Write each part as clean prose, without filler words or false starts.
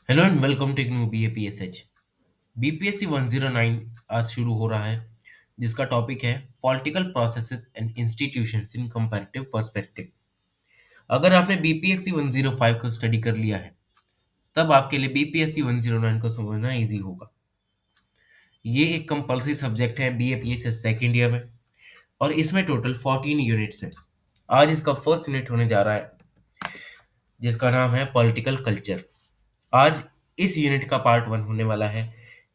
Hello and welcome to IGNOU BAPSH। BPSC 109 आज शुरू हो रहा है, जिसका टॉपिक है political processes and institutions in comparative perspective. अगर आपने BPSC 105 को स्टडी कर लिया है, तब आपके लिए BPSC 109 को समझना इजी होगा। ये एक कंपलसरी सब्जेक्ट है BAPSS सेकेंड ईयर में, और इसमें टोटल 14 यूनिट्स हैं। आज इसका फर्स्ट यूनिट होने जा रहा है, जिसका नाम है पॉलिटिकल कल्चर। आज इस यूनिट का पार्ट वन होने वाला है,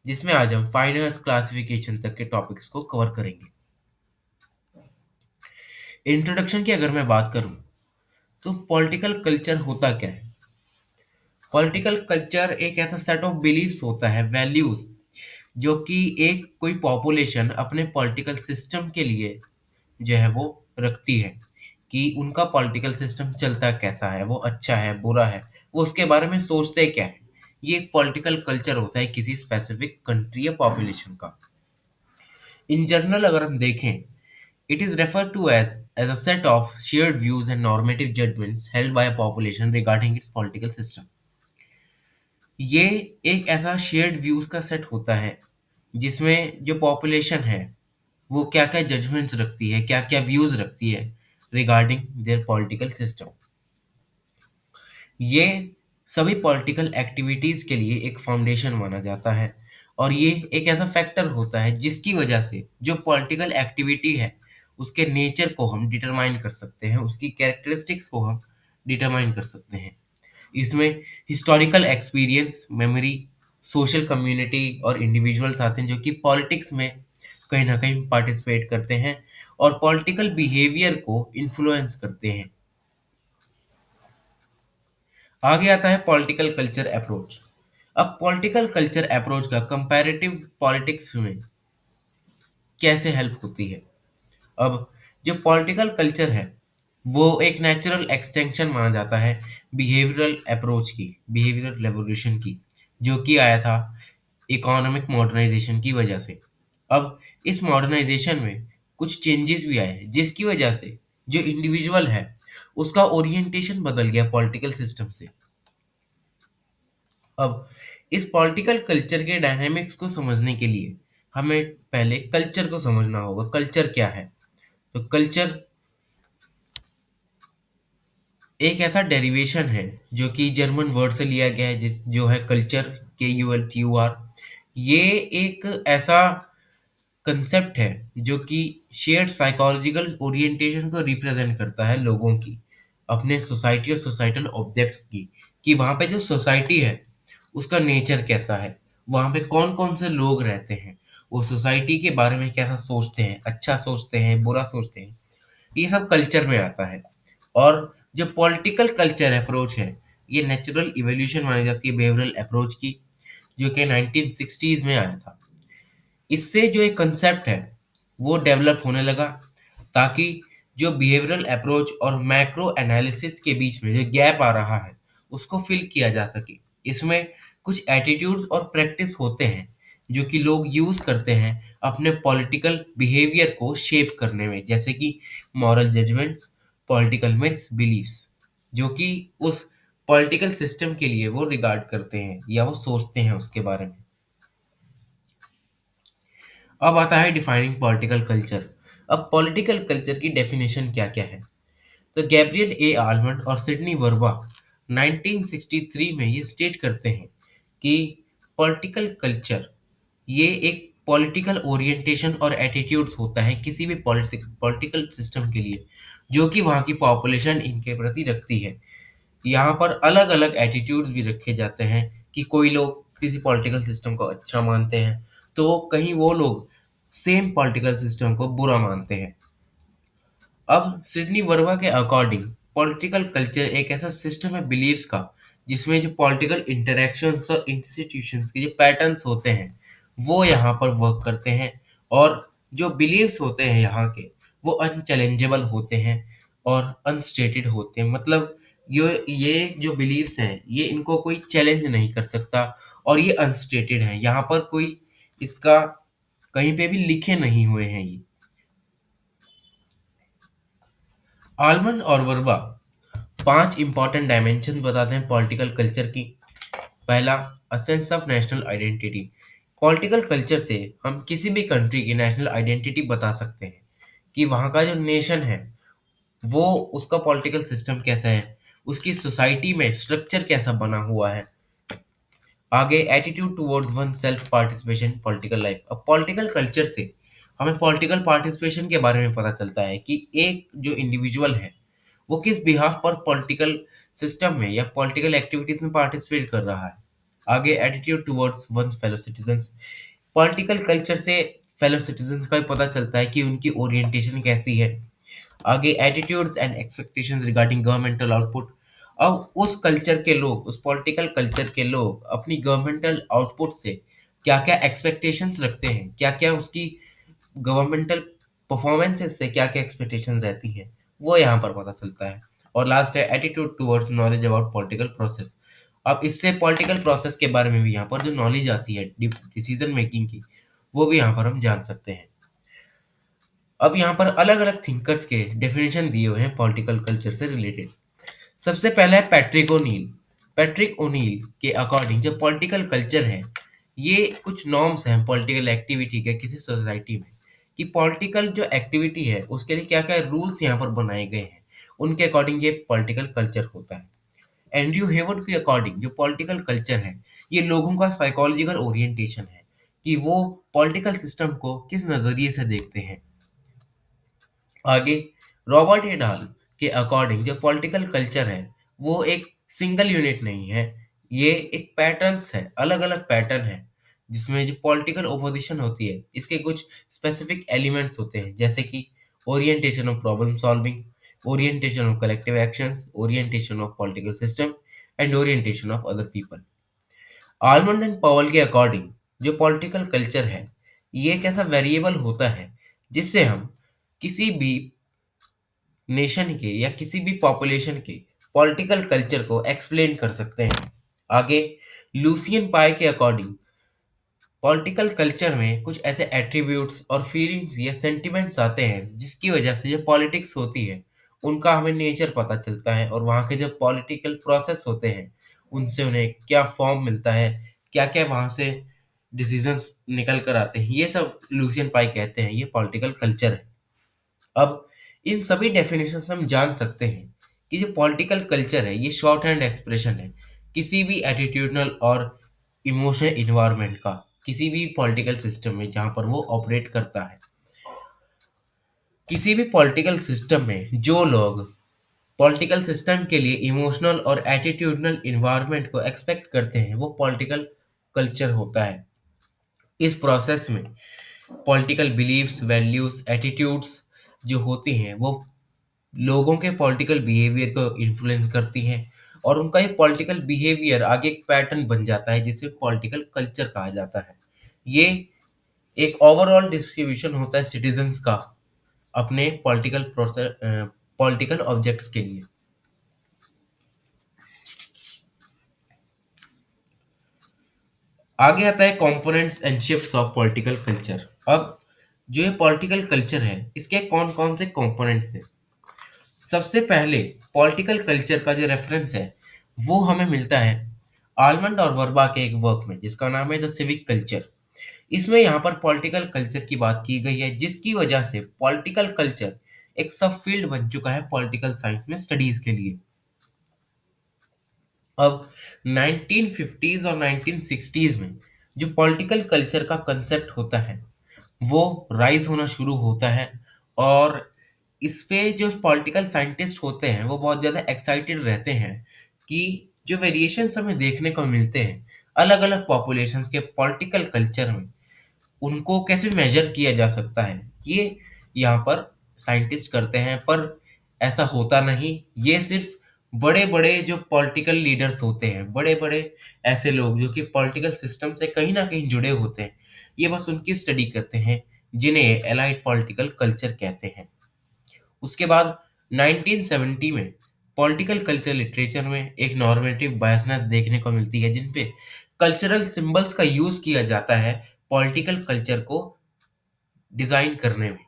जिसमें आज हम फाइनेंस क्लासिफिकेशन तक के टॉपिक्स को कवर करेंगे। इंट्रोडक्शन की अगर मैं बात करूं, तो पॉलिटिकल कल्चर होता क्या है। पॉलिटिकल कल्चर एक ऐसा सेट ऑफ बिलीफ्स होता है, वैल्यूज, जो कि एक कोई पॉपुलेशन अपने पॉलिटिकल सिस्टम के लिए जो है वो रखती है, कि उनका पॉलिटिकल सिस्टम चलता कैसा है, वो अच्छा है बुरा है, वो उसके बारे में सोचते क्या है। ये एक पॉलिटिकल कल्चर होता है किसी स्पेसिफिक कंट्री या पॉपुलेशन का। इन जनरल अगर हम देखें, it is referred to as a set of shared views and normative judgments held by a population regarding its political system। ये एक ऐसा शेयर्ड व्यूज का सेट होता है, जिसमें जो पॉपुलेशन है वो क्या क्या जजमेंट्स रखती है, क्या क्या व्यूज रखती है रिगार्डिंग देयर पॉलिटिकल सिस्टम। ये सभी पॉलिटिकल एक्टिविटीज के लिए एक फाउंडेशन माना जाता है, और ये एक ऐसा फैक्टर होता है जिसकी वजह से जो पॉलिटिकल एक्टिविटी है उसके नेचर को हम डिटरमाइन कर सकते हैं, उसकी कैरेक्टरिस्टिक्स को हम डिटरमाइन कर सकते हैं। इसमें historical experience, memory, social community और इंडिविजुअल्स आते हैं, जो कि पॉलिटिक्स में कहीं ना कहीं पार्टिसिपेट करते हैं और पॉलिटिकल बिहेवियर को इन्फ्लुएंस करते हैं। आगे आता है पॉलिटिकल कल्चर अप्रोच। अब पॉलिटिकल कल्चर अप्रोच का कंपैरेटिव पॉलिटिक्स में कैसे हेल्प होती है। अब जो पॉलिटिकल कल्चर है वो एक नेचुरल एक्सटेंशन माना जाता है बिहेवियरल अप्रोच की, बिहेवियरल रेवोल्यूशन की, जो कि आया था इकोनॉमिक मॉडर्नाइजेशन की वजह से। अब इस मॉडर्नाइजेशन में कुछ चेंजेस भी आए हैं, जिसकी वजह से जो इंडिविजुअल है उसका ओरिएंटेशन बदल गया पॉलिटिकल सिस्टम से। अब इस पॉलिटिकल कल्चर के डायनामिक्स को समझने के लिए हमें पहले कल्चर को समझना होगा। कल्चर क्या है? तो कल्चर एक ऐसा डेरिवेशन है जो कि जर्मन वर्ड से लिया गया है, जिस जो है कल्चर, KULTUR। ये एक ऐसा कंसेप्ट है जो कि शेयर्ड साइकोलॉजिकल ओरिएंटेशन को रिप्रेजेंट करता है लोगों की, अपने सोसाइटी और सोसाइटल ऑब्जेक्ट्स की, कि वहाँ पे जो सोसाइटी है उसका नेचर कैसा है, वहाँ पे कौन कौन से लोग रहते हैं, वो सोसाइटी के बारे में कैसा सोचते हैं, अच्छा सोचते हैं बुरा सोचते हैं। ये सब कल्चर में आता है। और जो पॉलिटिकल कल्चर अप्रोच है, ये नेचुरल इवोल्यूशन मानी जाती है बिहेवियरल अप्रोच की, जो कि 1960s में आया था। इससे जो एक कंसेप्ट है वो डेवलप होने लगा, ताकि जो बिहेवियरल अप्रोच और मैक्रो एनालिसिस के बीच में जो गैप आ रहा है उसको फिल किया जा सके। इसमें कुछ एटीट्यूड्स और प्रैक्टिस होते हैं जो कि लोग यूज करते हैं अपने पॉलिटिकल बिहेवियर को शेप करने में, जैसे कि moral judgements, political myths, beliefs, जो कि उस पॉलिटिकल सिस्टम के लिए वो रिगार्ड करते हैं या वो सोचते हैं उसके बारे में। अब आता है डिफाइनिंग पॉलिटिकल कल्चर। अब पॉलिटिकल कल्चर की डेफिनेशन क्या क्या है। तो गैब्रियल ए आलमंड और सिडनी वर्बा 1963 में ये स्टेट करते हैं कि पॉलिटिकल कल्चर ये एक पॉलिटिकल ओरिएंटेशन और एटीट्यूड्स होता है किसी भी पॉलिटिकल सिस्टम के लिए, जो कि वहाँ की पॉपुलेशन इनके प्रति रखती है। यहाँ पर अलग अलग एटीट्यूड्स भी रखे जाते हैं, कि कोई लोग किसी पॉलिटिकल सिस्टम को अच्छा मानते हैं, तो कहीं वो लोग सेम पॉलिटिकल सिस्टम को बुरा मानते हैं। अब सिडनी वर्मा के अकॉर्डिंग पॉलिटिकल कल्चर एक ऐसा सिस्टम है बिलीव्स का, जिसमें जो पॉलिटिकल इंटरेक्शंस और इंस्टीट्यूशंस के जो पैटर्न्स होते हैं वो यहाँ पर वर्क करते हैं, और जो बिलीव्स होते हैं यहाँ के वो अनचैलेंजेबल होते हैं और अनस्टेटेड होते हैं। मतलब ये जो बिलीव्स हैं ये इनको कोई चैलेंज नहीं कर सकता, और ये अनस्टेटेड है, यहाँ पर कोई इसका कहीं पे भी लिखे नहीं हुए हैं ये। आलमंड और वर्बा 5 इंपॉर्टेंट डायमेंशन बताते हैं पॉलिटिकल कल्चर की। पहला, a sense of national identity. Political culture से हम किसी भी कंट्री की नेशनल आइडेंटिटी बता सकते हैं कि वहाँ का जो नेशन है वो उसका पॉलिटिकल सिस्टम कैसा है, उसकी सोसाइटी में स्ट्रक्चर कैसा बना हुआ है। आगे, attitude towards one self participation political life. अब पॉलिटिकल कल्चर से हमें पॉलिटिकल पार्टिसिपेशन के बारे में पता चलता है कि एक जो इंडिविजुअल है वो किस बिहाफ पर पॉलिटिकल सिस्टम में या पॉलिटिकल एक्टिविटीज में पार्टिसिपेट कर रहा है। आगे, attitude towards one fellow citizens. Political culture से फेलो सिटीजन्स का भी पता चलता है कि उनकी ओरिएंटेशन कैसी है। आगे, attitudes and expectations regarding governmental output. अब उस कल्चर के लोग, उस पॉलिटिकल कल्चर के लोग अपनी गवर्नमेंटल आउटपुट से क्या क्या एक्सपेक्टेशंस रखते हैं, क्या क्या उसकी गवर्नमेंटल परफॉर्मेंसेस से क्या क्या एक्सपेक्टेशंस रहती हैं, वो यहाँ पर पता चलता है। और लास्ट है attitude towards knowledge about political process. अब इससे पॉलिटिकल प्रोसेस के बारे में भी यहाँ पर जो नॉलेज आती है डिसीजन मेकिंग की, वो भी यहाँ पर हम जान सकते हैं। अब यहाँ पर अलग अलग थिंकर्स के डेफिनेशन दिए हुए हैं पॉलिटिकल कल्चर से रिलेटेड। सबसे पहला है पैट्रिक ओनील। पैट्रिक ओनील के अकॉर्डिंग जो पॉलिटिकल कल्चर है, ये कुछ नॉर्म्स हैं पॉलिटिकल एक्टिविटी के किसी सोसाइटी में, कि पॉलिटिकल जो एक्टिविटी है उसके लिए क्या क्या रूल्स यहाँ पर बनाए गए हैं, उनके अकॉर्डिंग ये पॉलिटिकल कल्चर होता है। एंड्रयू हेवर्ड के अकॉर्डिंग जो पॉलिटिकल कल्चर है, ये लोगों का साइकोलॉजिकल ओरिएंटेशन है कि वो पॉलिटिकल सिस्टम को किस नज़रिए से देखते हैं। आगे, रॉबर्ट हेडाल के अकॉर्डिंग जो पॉलिटिकल कल्चर है वो एक सिंगल यूनिट नहीं है, ये एक पैटर्न्स है, अलग अलग पैटर्न है, जिसमें जो पॉलिटिकल ओपोजिशन होती है इसके कुछ स्पेसिफिक एलिमेंट्स होते हैं, जैसे कि orientation of problem solving, orientation of collective actions, orientation of political system and orientation of other people. Almond and पावल के अकॉर्डिंग जो पॉलिटिकल कल्चर है ये एक ऐसा वेरिएबल होता है जिससे हम किसी भी नेशन के या किसी भी पॉपुलेशन के पॉलिटिकल कल्चर को एक्सप्लेन कर सकते हैं। आगे, लूसियन पाई के अकॉर्डिंग पॉलिटिकल कल्चर में कुछ ऐसे एट्रीब्यूट्स और फीलिंग्स या सेंटिमेंट्स आते हैं जिसकी वजह से जो पॉलिटिक्स होती है उनका हमें नेचर पता चलता है, और वहाँ के जो पॉलिटिकल प्रोसेस होते हैं उनसे उन्हें क्या फॉर्म मिलता है, क्या क्या वहाँ से डिसीजंस निकल कर आते हैं, ये सब लूसियन पाई कहते हैं ये पॉलिटिकल कल्चर है। अब इन सभी डेफिनेशन से हम जान सकते हैं कि जो पॉलिटिकल कल्चर है ये शॉर्ट हैंड एक्सप्रेशन है किसी भी एटीट्यूडनल और इमोशनल इन्वायरमेंट का, किसी भी पॉलिटिकल सिस्टम में जहाँ पर वो ऑपरेट करता है। किसी भी पॉलिटिकल सिस्टम में जो लोग पॉलिटिकल सिस्टम के लिए इमोशनल और एटीट्यूडनल इन्वायरमेंट को एक्सपेक्ट करते हैं वो पॉलिटिकल कल्चर होता है। इस प्रोसेस में पॉलिटिकल बिलीव्स, वैल्यूज, एटीट्यूड्स जो होती हैं वो लोगों के पॉलिटिकल बिहेवियर को इन्फ्लुएंस करती हैं, और उनका ये पॉलिटिकल बिहेवियर आगे एक पैटर्न बन जाता है जिसे पॉलिटिकल कल्चर कहा जाता है। ये एक ओवरऑल डिस्ट्रीब्यूशन होता है सिटीजन्स का अपने पॉलिटिकल प्रोसेस, पॉलिटिकल ऑब्जेक्ट्स के लिए। आगे आता है components and shifts of political culture. अब जो ये पॉलिटिकल कल्चर है इसके कौन कौन से कंपोनेंट्स हैं। सबसे पहले पॉलिटिकल कल्चर का जो रेफरेंस है वो हमें मिलता है आलमंड और वर्बा के एक वर्क में जिसका नाम है द सिविक कल्चर। इसमें यहाँ पर पॉलिटिकल कल्चर की बात की गई है जिसकी वजह से पॉलिटिकल कल्चर एक सब फील्ड बन चुका है पॉलिटिकल साइंस में स्टडीज के लिए। अब 1950s और 1960s में जो पॉलिटिकल कल्चर का कंसेप्ट होता है वो राइज होना शुरू होता है, और इस पे जो पॉलिटिकल साइंटिस्ट होते हैं वो बहुत ज़्यादा एक्साइटेड रहते हैं कि जो वेरिएशंस हमें देखने को मिलते हैं अलग अलग पॉपुलेशंस के पॉलिटिकल कल्चर में उनको कैसे मेजर किया जा सकता है, ये यहाँ पर साइंटिस्ट करते हैं। पर ऐसा होता नहीं, ये सिर्फ बड़े-बड़े जो पॉलिटिकल लीडर्स होते हैं, बड़े-बड़े ऐसे लोग जो कि पॉलिटिकल सिस्टम से कहीं न कहीं जुड़े होते हैं, ये बस उनकी स्टडी करते हैं, जिन्हें एलाइड पॉलिटिकल कल्चर कहते हैं। उसके बाद 1970 में पॉलिटिकल कल्चर लिटरेचर में एक नॉर्मेटिव बायसनेस देखने को मिलती है जिन पे कल्चरल सिंबल्स का यूज़ किया जाता है पॉलिटिकल कल्चर को डिज़ाइन करने में।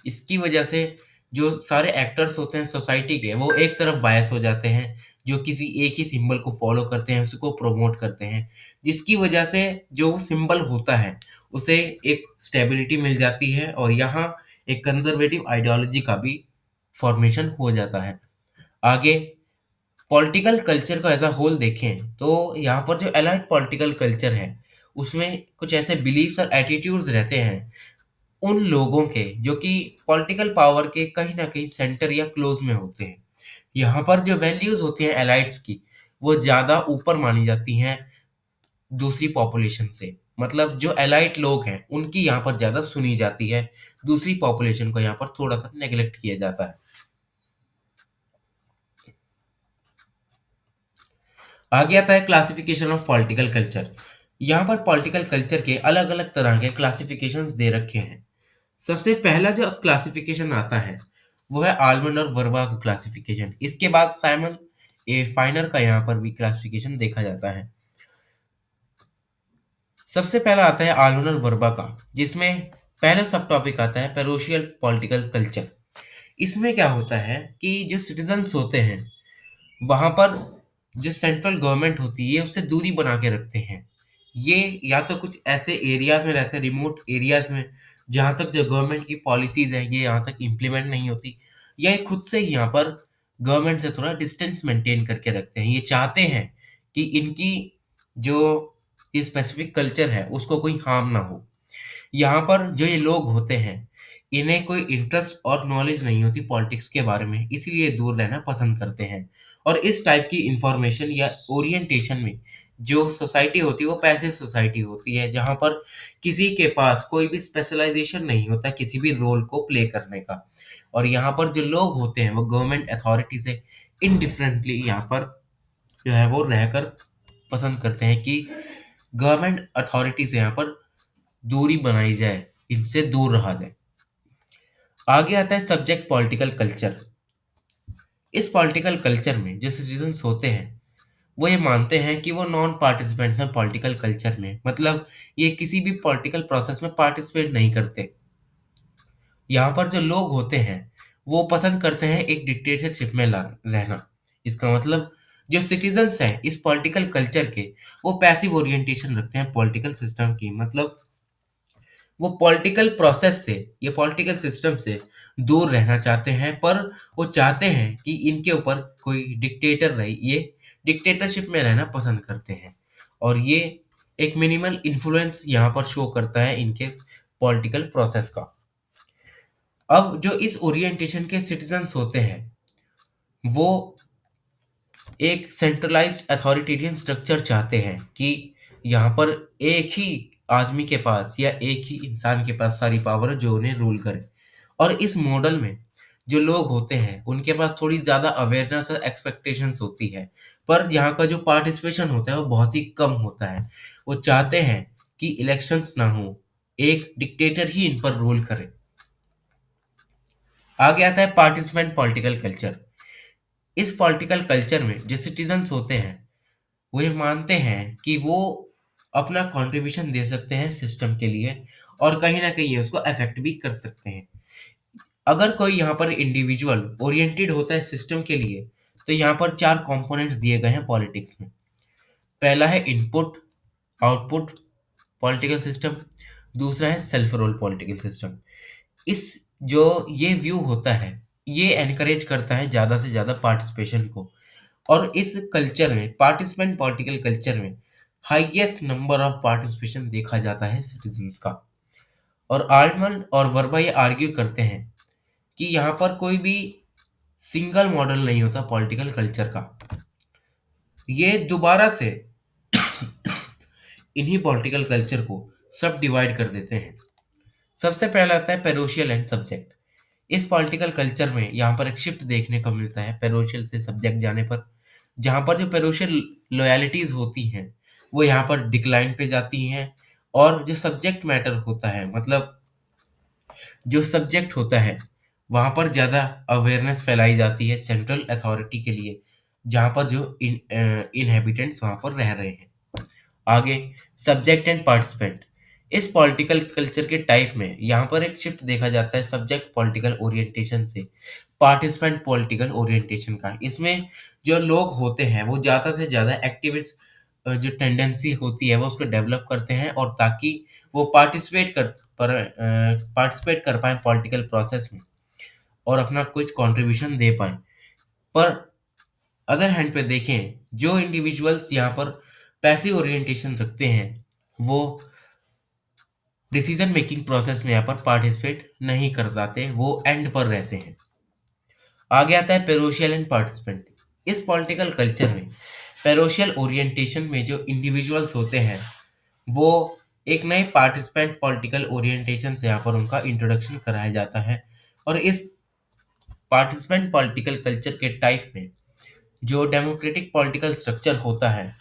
इसकी वजह से जो सारे एक्टर्स होते हैं सोसाइटी के वो एक तरफ बायस हो जाते हैं, जो किसी एक ही सिंबल को फॉलो करते हैं, उसको प्रमोट करते हैं, जिसकी वजह से जो सिंबल होता है, उसे एक स्टेबिलिटी मिल जाती है और यहाँ एक कंजर्वेटिव आइडियोलॉजी का भी फॉर्मेशन हो जाता है। आगे पॉलिटिकल कल्चर को एज़ अ होल देखें, तो यहाँ पर जो एलाइड पॉलिटिकल कल्चर है, उसमें कुछ ऐसे बिलीफ्स और एटीट्यूड्स रहते हैं, उन लोगों के जो कि पॉलिटिकल पावर के कहीं न कहीं सेंटर या क्लोज़ में होते हैं। यहाँ पर जो वैल्यूज़ होती हैं एलाइट्स की, वो ज़्यादा ऊपर मानी जाती हैं दूसरी पॉपुलेशन से। मतलब जो एलाइट लोग हैं, उनकी यहाँ पर ज़्यादा सुनी जाती है, दूसरी पॉपुलेशन को यहाँ पर थोड़ा-सा नेग्लेक्ट किया जाता है। आगे आता है क्लासिफिकेशन ऑफ पॉलिटिकल कल्चर। यहाँ पर पॉलिटिकल कल्चर के अलग-अलग तरह के क्लासिफिकेशंस दे रखे हैं। सबसे पहला जो क्लासिफिकेशन आता है, वो है आल्मंड और वर्बा क्लासिफिकेशन। इसके बाद साइमन ए फाइनर का यहाँ पर भी क्लासिफिकेशन देखा जाता है। सबसे पहला आता है आल्मंड और वर्बा का, जिसमें पहला सब टॉपिक आता है पेरोशियल पॉलिटिकल कल्चर। इसमें क्या होता है कि जो सिटीजन्स होते हैं, वहाँ पर जो सेंट्रल गवर्नमेंट होती है, ये उससे दूरी बना के रखते हैं। ये या तो कुछ ऐसे एरियाज़ में रहते हैं, रिमोट एरियाज़ में, जहाँ तक जो गवर्नमेंट की पॉलिसीज़ हैं, ये यहाँ तक इम्प्लीमेंट नहीं होती, या ये खुद से ही यहाँ पर गवर्नमेंट से थोड़ा डिस्टेंस मेंटेन करके रखते हैं। ये चाहते हैं कि इनकी जो ये स्पेसिफिक कल्चर है, उसको कोई हार्म ना हो। यहाँ पर जो ये लोग होते हैं, इन्हें कोई इंटरेस्ट और नॉलेज नहीं होती पॉलिटिक्स के बारे में, इसीलिए दूर रहना पसंद करते हैं। और इस टाइप की इंफॉर्मेशन या ओरिएंटेशन में जो सोसाइटी होती है, वो पैसिव सोसाइटी होती है, जहाँ पर किसी के पास कोई भी स्पेशलाइजेशन नहीं होता किसी भी रोल को प्ले करने का। और यहाँ पर जो लोग होते हैं, वो गवर्नमेंट अथॉरिटी से इंडिफरेंटली यहाँ पर जो है वो रहकर पसंद करते हैं कि गवर्नमेंट अथॉरिटी से यहाँ पर दूरी बनाई जाए, इनसे दूर रहा जाए। आगे आता है सब्जेक्ट पॉलिटिकल कल्चर। इस पॉलिटिकल कल्चर में जो सिटीजन्स होते हैं, वो ये मानते हैं कि वो नॉन पार्टिसिपेंट्स हैं पॉलिटिकल कल्चर में। मतलब ये किसी भी पॉलिटिकल प्रोसेस में पार्टिसिपेट नहीं करते। यहाँ पर जो लोग होते हैं, वो पसंद करते हैं एक डिक्टेटरशिप में रहना। इसका मतलब जो सिटीजन्स हैं इस पॉलिटिकल कल्चर के, वो पैसिव ओरिएंटेशन रखते हैं पॉलिटिकल सिस्टम की। मतलब वो पॉलिटिकल प्रोसेस से या पॉलिटिकल सिस्टम से दूर रहना चाहते हैं, पर वो चाहते हैं कि इनके ऊपर कोई डिक्टेटर रहे, ये डिक्टेटरशिप में रहना पसंद करते हैं। और ये एक मिनिमल इन्फ्लुएंस यहाँ पर शो करता है इनके पॉलिटिकल प्रोसेस का। अब जो इस ओरिएंटेशन के सिटीजन्स होते हैं, वो एक सेंट्रलाइज्ड अथॉरिटेरियन स्ट्रक्चर चाहते हैं कि यहाँ पर एक ही आदमी के पास या एक ही इंसान के पास सारी पावर है जो उन्हें रूल करे। और इस मॉडल में जो लोग होते हैं, उनके पास थोड़ी ज़्यादा अवेयरनेस और एक्सपेक्टेशंस होती है, पर यहाँ का जो पार्टिसिपेशन होता है वो बहुत ही कम होता है। वो चाहते हैं कि इलेक्शंस ना हो, एक डिक्टेटर ही इन पर रूल करे। आगे आता है पार्टिसिपेंट पॉलिटिकल कल्चर। इस पॉलिटिकल कल्चर में जो सिटीजन्स होते हैं, वो ये मानते हैं कि वो अपना कंट्रीब्यूशन दे सकते हैं सिस्टम के लिए और कहीं न कहीं ये उसको अफ़ेक्ट भी कर सकते हैं। अगर कोई यहाँ पर इंडिविजुअल ओरिएंटेड होता है सिस्टम के लिए, तो यहाँ पर 4 कंपोनेंट्स दिए गए हैं पॉलिटिक्स में। पहला है इनपुट, आउटपुट पॉलिटिकल सिस्टम, दूसरा है सेल्फ रोल पॉलिटिकल सिस्टम। इस जो ये व्यू होता है, ये एनकरेज करता है ज़्यादा से ज़्यादा पार्टिसिपेशन को। और इस कल्चर में पार्टिसिपेंट पॉलिटिकल कल्चर में हाईएस्ट नंबर ऑफ पार्टिसिपेशन देखा जाता है सिटीजन्स का। और आल्टमंड और वर्बा ये आर्ग्यू करते हैं कि यहाँ पर कोई भी सिंगल मॉडल नहीं होता पॉलिटिकल कल्चर का। ये दोबारा से इन्हीं पॉलिटिकल कल्चर को सब डिवाइड कर देते हैं। सबसे पहला आता है पेरोशियल एंड सब्जेक्ट। इस पॉलिटिकल कल्चर में यहाँ पर एक शिफ्ट देखने को मिलता है पेरोशियल से सब्जेक्ट जाने पर, जहाँ पर जो पेरोशियल लॉयल्टीज होती हैं, वो यहाँ पर डिक्लाइन पे जाती हैं। और जो सब्जेक्ट मैटर होता है, मतलब जो सब्जेक्ट होता है, वहाँ पर ज़्यादा अवेयरनेस फैलाई जाती है सेंट्रल अथॉरिटी के लिए, जहाँ पर जो इनहेबिटेंट्स वहाँ पर रह रहे हैं। आगे सब्जेक्ट एंड पार्टिसिपेंट। इस पॉलिटिकल कल्चर के टाइप में यहाँ पर एक शिफ्ट देखा जाता है सब्जेक्ट पॉलिटिकल ओरिएंटेशन से पार्टिसिपेंट पॉलिटिकल ओरिएंटेशन का। इसमें जो लोग होते हैं वो ज़्यादा से ज़्यादा एक्टिविस्ट जो टेंडेंसी होती है वो उसको डेवलप करते हैं, और ताकि वो पार्टिसिपेट कर पाएँ पॉलिटिकल प्रोसेस में और अपना कुछ कंट्रीब्यूशन दे पाएँ। पर अदर हैंड पे देखें, जो इंडिविजुअल्स यहाँ पर पैसिव ओरिएंटेशन रखते हैं, वो डिसीजन मेकिंग प्रोसेस में यहाँ पर पार्टिसिपेट नहीं कर पाते, वो एंड पर रहते हैं। आगे आता है पेरोशियल एंड पार्टिसिपेंट। इस पॉलिटिकल कल्चर में पेरोशियल ओरिएंटेशन में जो इंडिविजुअल्स होते हैं, वो एक नए पार्टिसिपेंट पॉलिटिकल ओरिएंटेशन से यहाँ पर उनका इंट्रोडक्शन कराया जाता है। और इस पार्टिसिपेंट पॉलिटिकल कल्चर के टाइप में जो डेमोक्रेटिक पॉलिटिकल स्ट्रक्चर होता है,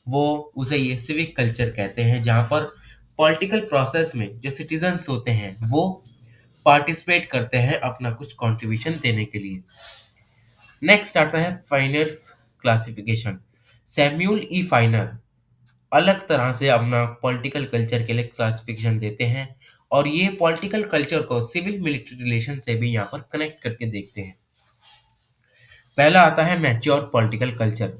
वो उसे ये सिविक कल्चर कहते हैं, जहाँ पर पॉलिटिकल प्रोसेस में जो सिटीजन्स होते हैं वो पार्टिसिपेट करते हैं अपना कुछ कंट्रीब्यूशन देने के लिए। नेक्स्ट आता है फाइनर्स क्लासिफिकेशन। सैम्यूल ई फाइनर अलग तरह से अपना पॉलिटिकल कल्चर के लिए क्लासिफिकेशन देते हैं, और ये पॉलिटिकल कल्चर को सिविल मिलिट्री रिलेशन से भी यहाँ पर कनेक्ट करके देखते हैं। पहला आता है मैच्योर पॉलिटिकल कल्चर।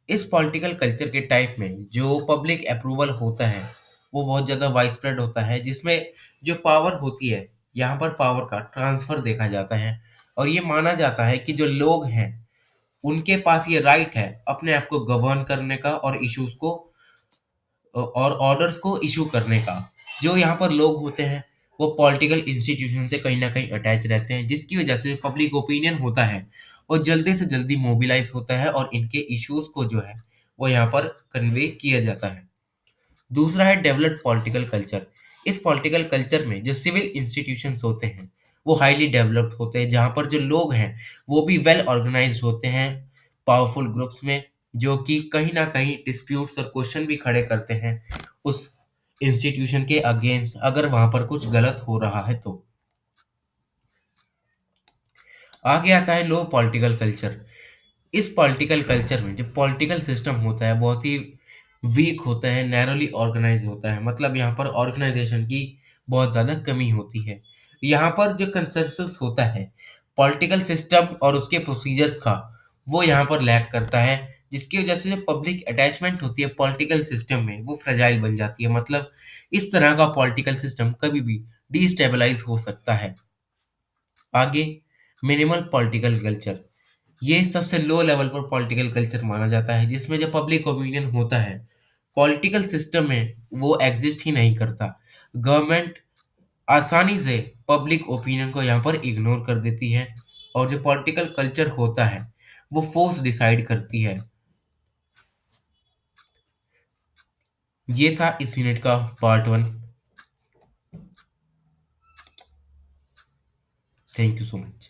इस पॉलिटिकल कल्चर के टाइप में जो पब्लिक अप्रूवल होता है वो बहुत ज़्यादा वाइड स्प्रेड होता है, जिसमें जो पावर होती है, यहाँ पर पावर का ट्रांसफर देखा जाता है, और ये माना जाता है कि जो लोग हैं उनके पास ये राइट है अपने आप को गवर्न करने का और इश्यूज को और ऑर्डर्स को इशू करने का। जो यहाँ पर लोग होते हैं वो पॉलिटिकल इंस्टीट्यूशन से कहीं ना कहीं अटैच रहते हैं, जिसकी वजह से पब्लिक ओपिनियन होता है वो जल्दी से जल्दी मोबिलाइज होता है, और इनके इश्यूज को जो है वो यहाँ पर कन्वे किया जाता है। दूसरा है डेवलप्ड पॉलिटिकल कल्चर। इस पॉलिटिकल कल्चर में जो सिविल इंस्टीट्यूशंस होते हैं वो हाईली डेवलप्ड होते हैं, जहाँ पर जो लोग हैं वो भी वेल ऑर्गेनाइज्ड होते हैं पावरफुल ग्रुप्स में, जो कि कहीं ना कहीं डिस्प्यूट्स और क्वेश्चन भी खड़े करते हैं उस इंस्टीट्यूशन के अगेंस्ट, अगर वहां पर कुछ गलत हो रहा है तो। आगे आता है लो पॉलिटिकल कल्चर। इस पॉलिटिकल कल्चर में जो पॉलिटिकल सिस्टम होता है बहुत ही वीक होता है, नैरोली ऑर्गेनाइज होता है, मतलब यहाँ पर ऑर्गेनाइजेशन की बहुत ज़्यादा कमी होती है। यहाँ पर जो कंसेंसस होता है पॉलिटिकल सिस्टम और उसके प्रोसीजर्स का, वो यहाँ पर लैक करता है, जिसकी वजह से जो पब्लिक अटैचमेंट होती है पॉलिटिकल सिस्टम में वो फ्रेजाइल बन जाती है। मतलब इस तरह का पॉलिटिकल सिस्टम कभी भी डिस्टेबलाइज हो सकता है। आगे मिनिमल पॉलिटिकल कल्चर। ये सबसे लो लेवल पर पॉलिटिकल कल्चर माना जाता है, जिसमें जो पब्लिक ओपिनियन होता है पॉलिटिकल सिस्टम में वो एग्जिस्ट ही नहीं करता। गवर्नमेंट आसानी से पब्लिक ओपिनियन को यहाँ पर इग्नोर कर देती है, और जो पॉलिटिकल कल्चर होता है वो फोर्स डिसाइड करती है। ये था इस यूनिट का part 1। Thank you so much.